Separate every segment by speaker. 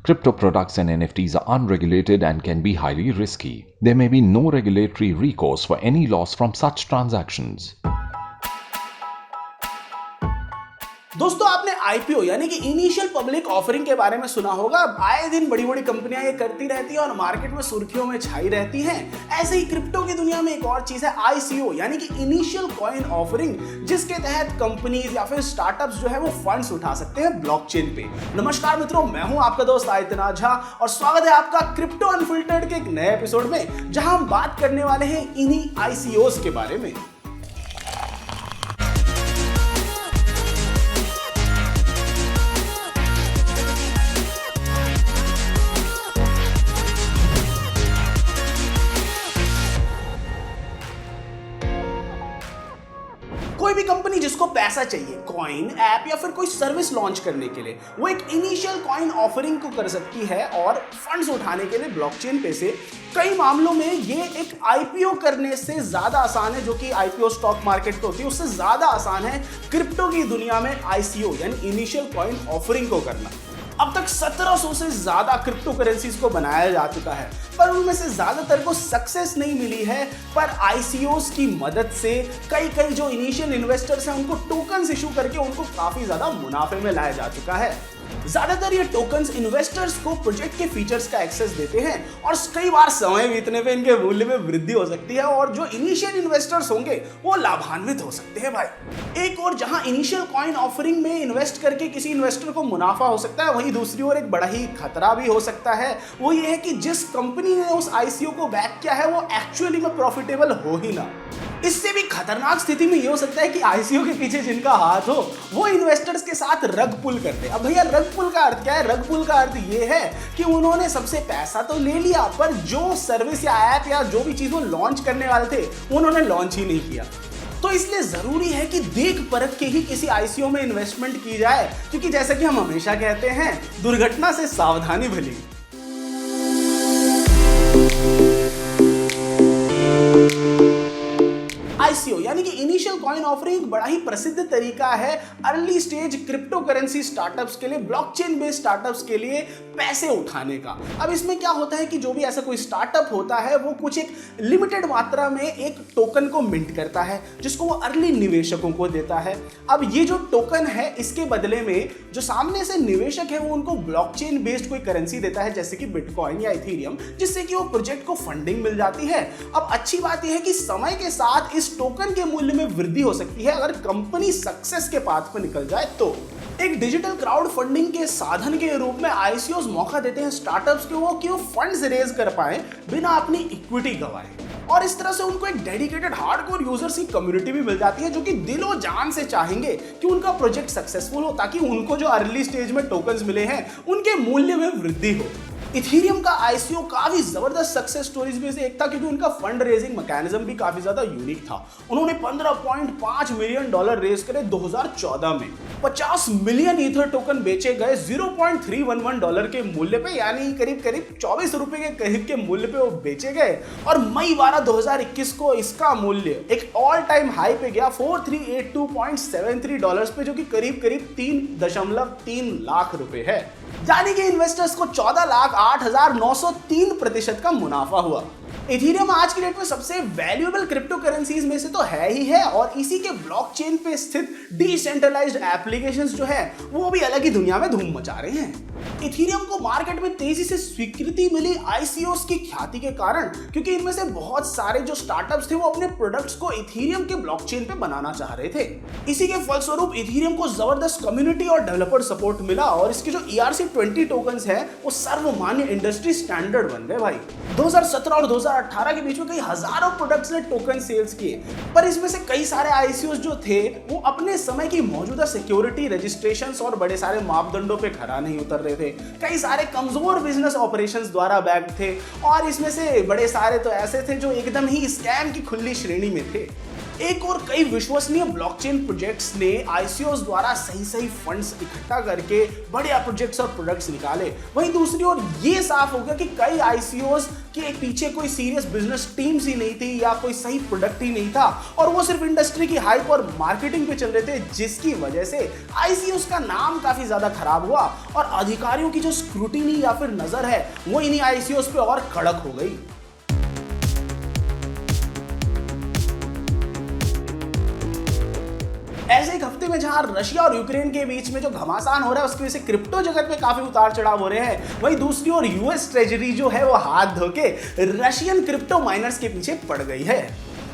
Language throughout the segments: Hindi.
Speaker 1: Crypto products and NFTs are unregulated and can be highly risky. There may be no regulatory recourse for any loss from such transactions.
Speaker 2: दोस्तों आपने आईपीओ यानी कि इनिशियल पब्लिक ऑफरिंग के बारे में सुना होगा। आए दिन बड़ी बड़ी कंपनियां ये करती रहती हैं और मार्केट में सुर्खियों में छाई रहती हैं। ऐसे ही क्रिप्टो की दुनिया में एक और चीज है आईसीओ यानी कि इनिशियल कॉइन ऑफरिंग, जिसके तहत कंपनीज या फिर स्टार्टअप्स जो है वो फंड्स उठा सकते हैं ब्लॉकचेन पे। नमस्कार मित्रों, मैं हूं आपका दोस्त आयतना झा और स्वागत है आपका क्रिप्टो अनफिल्टर्ड के एक नए एपिसोड में, जहां हम बात करने वाले हैं इन्हीं आईसीओस के बारे में। कोई भी कंपनी जिसको पैसा चाहिए कॉइन, ऐप या फिर कोई सर्विस लॉन्च करने के लिए, वो एक इनिशियल कॉइन ऑफरिंग को कर सकती है और फंड्स उठाने के लिए ब्लॉकचेन पे से कई मामलों में ये एक आईपीओ करने से ज्यादा आसान है, जो कि आईपीओ स्टॉक मार्केट पे होती है उससे ज्यादा आसान है क्रिप्टो की दुनिया में आईसीओ यानी इनिशियल कॉइन ऑफरिंग को करना। अब तक 1700 से ज्यादा क्रिप्टो करेंसीज को बनाया जा चुका है, पर उनमें से ज्यादातर को सक्सेस नहीं मिली है। पर आईसीओस की मदद से कई जो इनिशियल इन्वेस्टर्स हैं उनको टोकन्स इशू करके उनको काफी ज्यादा मुनाफे में लाया जा चुका है। ज्यादातर ये टोकन्स इन्वेस्टर्स को प्रोजेक्ट के फीचर्स का एक्सेस देते हैं और कई बार समय बीतने पे इनके मूल्य में वृद्धि हो सकती है और जो इनिशियल इन्वेस्टर्स होंगे वो लाभान्वित हो सकते हैं भाई। एक और जहां इनिशियल कॉइन ऑफरिंग में इन्वेस्ट करके किसी इन्वेस्टर को मुनाफा हो सकता है, वहीं दूसरी ओर एक बड़ा ही खतरा भी हो सकता है। वो ये है कि जिस कंपनी ने उस आईसीओ को बैक किया है वो एक्चुअली में प्रॉफिटेबल हो ही ना। इससे भी खतरनाक स्थिति में ये हो सकता है कि आईसीओ के पीछे जिनका हाथ हो वो इन्वेस्टर्स के साथ रग पुल करते। अब भैया रग पुल का अर्थ क्या है? रग पुल का अर्थ ये है कि उन्होंने सबसे पैसा तो ले लिया, पर जो सर्विस या ऐप या जो भी चीज वो लॉन्च करने वाले थे उन्होंने लॉन्च ही नहीं किया। तो इसलिए जरूरी है कि देख परख के ही किसी आईसीओ में इन्वेस्टमेंट की जाए, क्योंकि जैसा कि हम हमेशा कहते हैं, दुर्घटना से सावधानी भली। आईसीओ यानी कि इनिशियल कॉइन ऑफरिंग एक बड़ा ही प्रसिद्ध तरीका है early stage crypto currency startups के लिए, ब्लॉकचेन बेस्ड स्टार्टअप्स के लिए पैसे उठाने का। अब इसमें क्या होता है कि जो भी ऐसा कोई स्टार्टअप होता है वो कुछ एक लिमिटेड मात्रा में एक टोकन को मिंट करता है जिसको वो अर्ली निवेशकों को देता है। अब ये जो टोकन है इसके बदले में जो सामने से निवेशक है वो उनको ब्लॉकचेन बेस्ड कोई करेंसी देता है, जैसे कि बिटकॉइन या इथेरियम, जिससे कि वो प्रोजेक्ट को फंडिंग मिल जाती है। अब अच्छी बात यह है कि समय के साथ इस टोकन के मूल्य में वृद्धि हो सकती है अगर कंपनी सक्सेस के पाथ पर निकल जाए तो। एक डिजिटल क्राउड फंडिंग के साधन के रूप में आईसीओस मौका देते हैं स्टार्टअप्स को कि वो फंड्स रेज कर पाए बिना अपनी इक्विटी गंवाए, और इस तरह से उनको एक डेडिकेटेड हार्डकोर यूजर्स की कम्युनिटी भी मिल जाती है जो कि दिलो जान से चाहेंगे कि उनका प्रोजेक्ट सक्सेसफुल हो, ताकि उनको जो अर्ली स्टेज में टोकन्स मिले हैं उनके मूल्य में वृद्धि हो। इथेरियम का आईसीओ काफी जबरदस्त सक्सेस स्टोरीज में से एक था, क्योंकि उनका फंड रेजिंग मैकेनिज्म भी काफी ज्यादा यूनिक था। उन्होंने $15.5 मिलियन रेज करे 2014 में। 50 मिलियन ईथर टोकन बेचे गए $0.311 के मूल्य पे, यानी करीब 24 रुपए के करीब के मूल्य पे वो बेचे गए, और मई 12 2021 को इसका मूल्य एक ऑल टाइम हाई पे गया $4382.73 पे, जो कि करीब 3.3 लाख रुपए है। यानी कि इन्वेस्टर्स को 14,08,903% का मुनाफा हुआ। इथेरियम आज की डेट में सबसे वैल्यूएबल क्रिप्टो करेंसीज में से तो है ही है, और इसी के ब्लॉकचेन पे स्थित डिसेंट्रलाइज्ड एप्लीकेशंस जो है वो भी अलग ही दुनिया में धूम मचा रहे हैं। इथेरियम को मार्केट में तेजी से स्वीकृति मिली आईसीओस की ख्याति के कारण, क्योंकि इनमें से बहुत सारे जो स्टार्टअप्स थे वो अपने प्रोडक्ट्स को इथेरियम के ब्लॉकचेन पे बनाना चाह रहे थे। इसी के फलस्वरूप इथेरियम को जबरदस्त कम्युनिटी और डेवलपर सपोर्ट मिला, और इसके जो ERC-20 टोकन्स हैं वो सर्वमान्य इंडस्ट्री स्टैंडर्ड बन गए भाई। 2017 और 2018 के बीच में कई हजारों प्रोडक्ट्स ने टोकन सेल्स किए, पर इसमें से कई सारे आईसीओस जो थे वो अपने समय की मौजूदा सिक्योरिटी, रजिस्ट्रेशंस और बड़े सारे मापदंडों पे खरा नहीं उतर रहे थे। कई सारे कमजोर बिजनेस ऑपरेशंस द्वारा बैक्ड थे, और इसमें से बड़े सारे तो ऐसे थे जो एकदम ही स्कैम की खुली श्रेणी में थे। एक और कई विश्वसनीय ब्लॉकचेन प्रोजेक्ट्स ने आईसीओस द्वारा सही फंड्स इकट्ठा करके बढ़िया प्रोजेक्ट्स और प्रोडक्ट्स निकाले। वहीं दूसरी ओर ये साफ हो गया कि कई आईसीओस के पीछे कोई सीरियस बिजनेस टीम्स ही नहीं थी या कोई सही प्रोडक्ट ही नहीं था और वो सिर्फ इंडस्ट्री की हाइप और मार्केटिंग पे चल रहे थे, जिसकी वजह से आईसीओस का नाम काफी ज्यादा खराब हुआ और अधिकारियों की जो स्क्रूटिनी या फिर नजर है वो इन्हीं आईसीओस पे और कड़क हो गई। ऐसे एक हफ्ते में जहां रशिया और यूक्रेन के बीच में जो घमासान हो रहा है उसकी वजह से क्रिप्टो जगत में काफी उतार चढ़ाव हो रहे हैं, वहीं दूसरी ओर यूएस ट्रेजरी जो है वो हाथ धोके रशियन क्रिप्टो माइनर्स के पीछे पड़ गई है।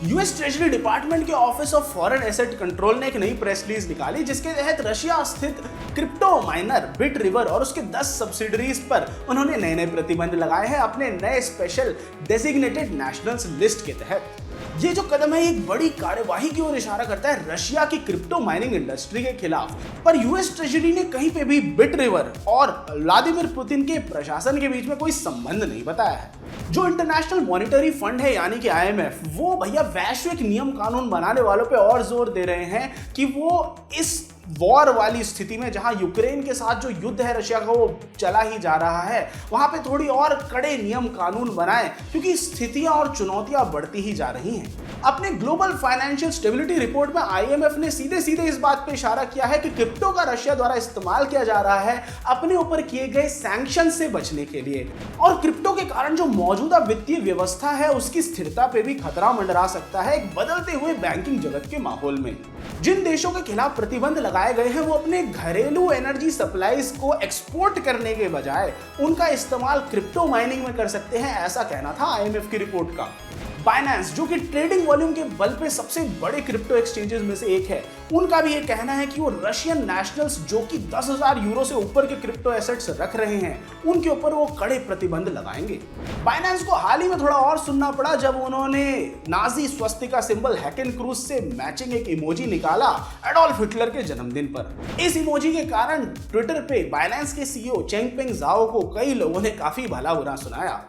Speaker 2: यूएस ट्रेजरी डिपार्टमेंट के office of foreign asset control ने एक नई प्रेस रिलीज निकाली जिसके तहत रशिया स्थित क्रिप्टो माइनर बिट रिवर और उसके 10 सब्सिडरीज पर उन्होंने नए प्रतिबंध लगाए हैं अपने नए स्पेशल डेजिग्नेटेड नेशनल्स लिस्ट के तहत। ये जो कदम है एक बड़ी कार्यवाही की ओर इशारा करता है रशिया की क्रिप्टो माइनिंग इंडस्ट्री के खिलाफ, पर यूएस ट्रेजरी ने कहीं पे भी बिट रिवर और व्लादिमीर पुतिन के प्रशासन के बीच में कोई संबंध नहीं बताया है। जो इंटरनेशनल मॉनिटरी फंड है यानी कि आईएमएफ, वो भैया वैश्विक नियम कानून बनाने वालों पे और जोर दे रहे हैं कि वो इस वॉर वाली स्थिति में जहां यूक्रेन के साथ जो युद्ध है रशिया का वो चला ही जा रहा है, वहां पे थोड़ी और कड़े नियम कानून बनाएं क्योंकि स्थितियां और चुनौतियां बढ़ती ही जा रही हैं। अपने ग्लोबल फाइनेंशियल स्टेबिलिटी रिपोर्ट में आईएमएफ ने सीधे इस बात पे इशारा किया है कि क्रिप्टो का रशिया द्वारा इस्तेमाल किया जा रहा है अपने ऊपर किए गए सैंक्शन से बचने के लिए, और क्रिप्टो के कारण जो मौजूदा वित्तीय व्यवस्था है उसकी स्थिरता पे भी खतरा मंडरा सकता है एक बदलते हुए बैंकिंग जगत के माहौल में। जिन देशों के खिलाफ प्रतिबंध लगाए गए हैं वो अपने घरेलू एनर्जी सप्लाईज को एक्सपोर्ट करने के बजाय उनका इस्तेमाल क्रिप्टो माइनिंग में कर सकते हैं, ऐसा कहना था आईएमएफ की रिपोर्ट का। बाइनेंस जो कि ट्रेडिंग वॉल्यूम के बल पे सबसे बड़े क्रिप्टो एक्सचेंजेस में से एक है, उनका भी ये कहना है कि वो रशियन नेशनल्स जो कि 10,000 यूरो से ऊपर के क्रिप्टो एसेट्स रख रहे हैं उनके ऊपर वो कड़े प्रतिबंध लगाएंगे। बाइनेंस को हाल ही में थोड़ा और सुनना पड़ा जब उन्होंने नाजी स्वस्तिका सिंबल हैकेन क्रूज से मैचिंग एक इमोजी निकाला एडोल्फ हिटलर के जन्मदिन पर। इस इमोजी के कारण ट्विटर पे बाइनेंस के सीईओ चेंगपेंग जाओ को कई लोगों ने काफी भला बुरा सुनाया।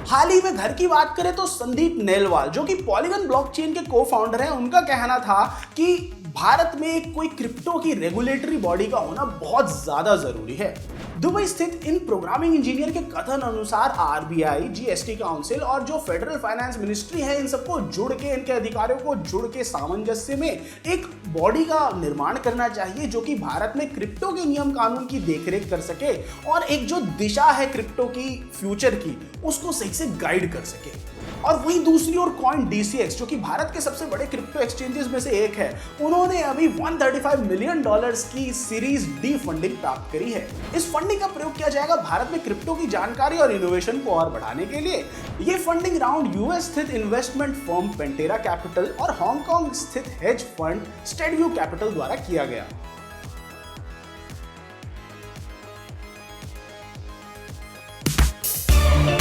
Speaker 2: हाल ही में घर की बात करें तो संदीप नेलवाल जो कि पॉलीगन ब्लॉकचेन के को-फाउंडर हैं, उनका कहना था कि भारत में कोई क्रिप्टो की रेगुलेटरी बॉडी का होना बहुत ज्यादा जरूरी है। दुबई स्थित इन प्रोग्रामिंग इंजीनियर के कथन अनुसार आरबीआई, जीएसटी काउंसिल और जो फेडरल फाइनेंस मिनिस्ट्री है इन सबको जुड़ के, इनके अधिकारियों को जुड़ के सामंजस्य में एक बॉडी का निर्माण करना चाहिए जो कि भारत में क्रिप्टो के नियम कानून की देखरेख कर सके और एक जो दिशा है क्रिप्टो की फ्यूचर की उसको सही से गाइड कर सके। और वहीं दूसरी ओर कॉइन डीसीएक्स जो कि भारत के सबसे बड़े क्रिप्टो एक्सचेंजेस में से एक है, उन्होंने अभी $135 मिलियन की सीरीज डी फंडिंग प्राप्त करी है। इस फंडिंग का प्रयोग किया जाएगा भारत में क्रिप्टो की जानकारी और इनोवेशन को और बढ़ाने के लिए। ये फंडिंग राउंड यूएस स्थित इन्वेस्टमेंट फर्म पेंटेरा कैपिटल और हांगकांग स्थित हेज फंड स्टेडव्यू कैपिटल द्वारा किया गया।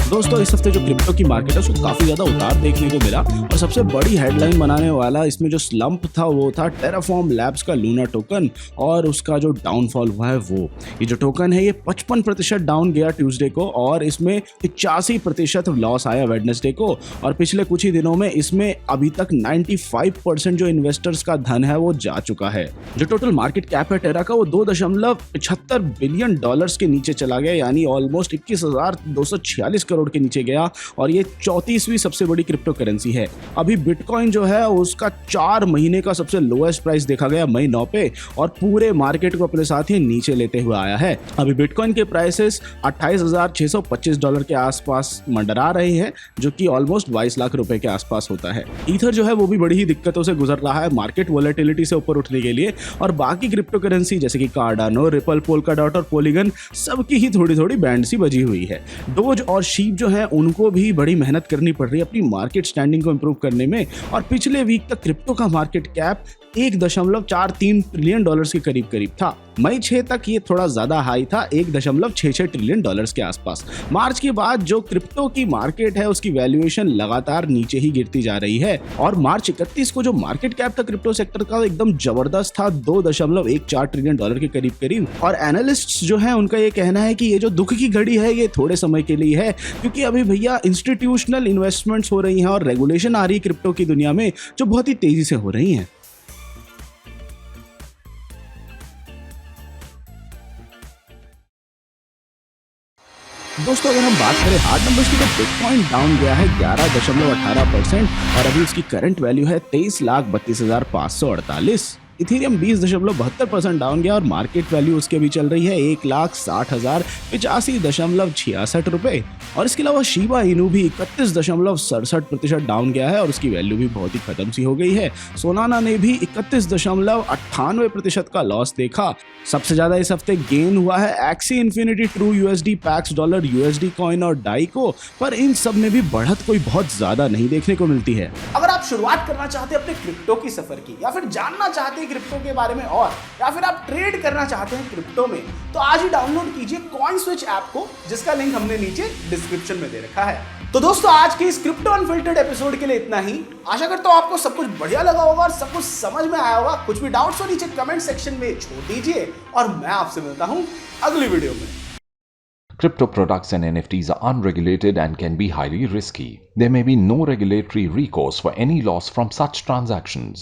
Speaker 3: दोस्तों इस हफ्ते जो क्रिप्टो की मार्केट है उसको काफी ज्यादा उतार देखने को मिला और सबसे बड़ी हेडलाइन बनाने वाला इसमें जो स्लंप था वो था टेराफॉर्म लैब्स का लूना टोकन और उसका जो डाउनफॉल हुआ है वो। ये जो टोकन है ये 55% डाउन गया ट्यूसडे को और इसमें 85% लॉस आया वेडनेसडे को और पिछले कुछ ही दिनों में इसमें अभी तक 95% जो इन्वेस्टर्स का धन है वो जा चुका है। जो टोटल मार्केट कैप है टेरा का वो $2.75 बिलियन के नीचे चला गया, यानी ऑलमोस्ट 21,246 करोड़ के नीचे गया और ये 34वीं सबसे बड़ी क्रिप्टो करेंसी है। अभी बिटकॉइन जो है उसका 4 महीने का सबसे लोएस्ट प्राइस देखा गया मई 9 पे और पूरे मार्केट को अपने साथ ही नीचे लेते हुए आया है। अभी बिटकॉइन के प्राइसेस $28,625 के आसपास मंडरा रहे हैं जो कि ऑलमोस्ट 22 लाख रुपए के आसपास होता है। ईथर जो है वो भी बड़ी ही दिक्कतों से गुजर रहा है मार्केट वोलेटिलिटी से ऊपर उठने के लिए और बाकी क्रिप्टो करेंसी जैसे कि कार्डानो, रिपल, पोल्काडॉट और पोलीगन सबकी ही थोड़ी थोड़ी बैंड सी बजी हुई है। डोज और शीप जो है उनको भी बड़ी मेहनत करनी पड़ रही है अपनी मार्केट स्टैंडिंग को इंप्रूव करने में और पिछले वीक तक क्रिप्टो का मार्केट कैप $1.43 ट्रिलियन के करीब था। मई 6 तक ये थोड़ा ज्यादा हाई था, $1.66 ट्रिलियन के आसपास। मार्च के बाद जो क्रिप्टो की मार्केट है उसकी वैल्यूएशन लगातार नीचे ही गिरती जा रही है और मार्च 31 को जो मार्केट कैप था क्रिप्टो सेक्टर का एकदम जबरदस्त था, $2.14 ट्रिलियन के करीब और एनालिस्ट्स जो है उनका ये कहना है कि ये जो दुख की घड़ी है ये थोड़े समय के लिए है, क्योंकि अभी भैया इंस्टीट्यूशनल इन्वेस्टमेंट्स हो रही हैं और रेगुलेशन आ रही है क्रिप्टो की दुनिया में, जो बहुत ही तेजी से हो रही हैं। दोस्तों अगर हम बात करें हार्ड नंबर्स की, तो बिटकॉइन डाउन गया है 11.18% और अभी उसकी करंट वैल्यू है 23,32,548। इथेरियम 20.72% डाउन गया और मार्केट वैल्यू उसके अभी चल रही है 1,60,085.66 रुपए। और इसके अलावा शिबा इनू भी 31.67% डाउन गया है और उसकी वैल्यू भी बहुत ही खत्म सी हो गई है। सोलाना ने भी 31.98% का लॉस देखा। सबसे ज्यादा इस हफ्ते गेन हुआ है XC infinity, true USD, PACS dollar, USD coin और डाई को, पर इन सब में भी बढ़त कोई बहुत ज्यादा नहीं देखने को मिलती है।
Speaker 2: अगर आप शुरुआत करना चाहते हैं अपने क्रिप्टो की सफर की, या फिर जानना चाहते हैं क्रिप्टो के बारे में और, या फिर आप ट्रेड करना चाहते हैं क्रिप्टो में, तो आज ही डाउनलोड कीजिए कॉइन स्विच ऐप को, जिसका लिंक हमने नीचे डिस्क्रिप्शन में दे रखा है। तो दोस्तों आज के इस क्रिप्टो अनफिल्टर्ड एपिसोड के लिए इतना ही। आशा करता हूं आपको सब कुछ बढ़िया लगा होगा और सब कुछ समझ में आया होगा। कुछ भी डाउट्स हो नीचे कमेंट सेक्शन में छोड़ दीजिए और मैं आपसे मिलता हूं अगली वीडियो में।
Speaker 1: Crypto products and NFTs are unregulated and can be highly risky. There may be no regulatory recourse for any loss from such transactions.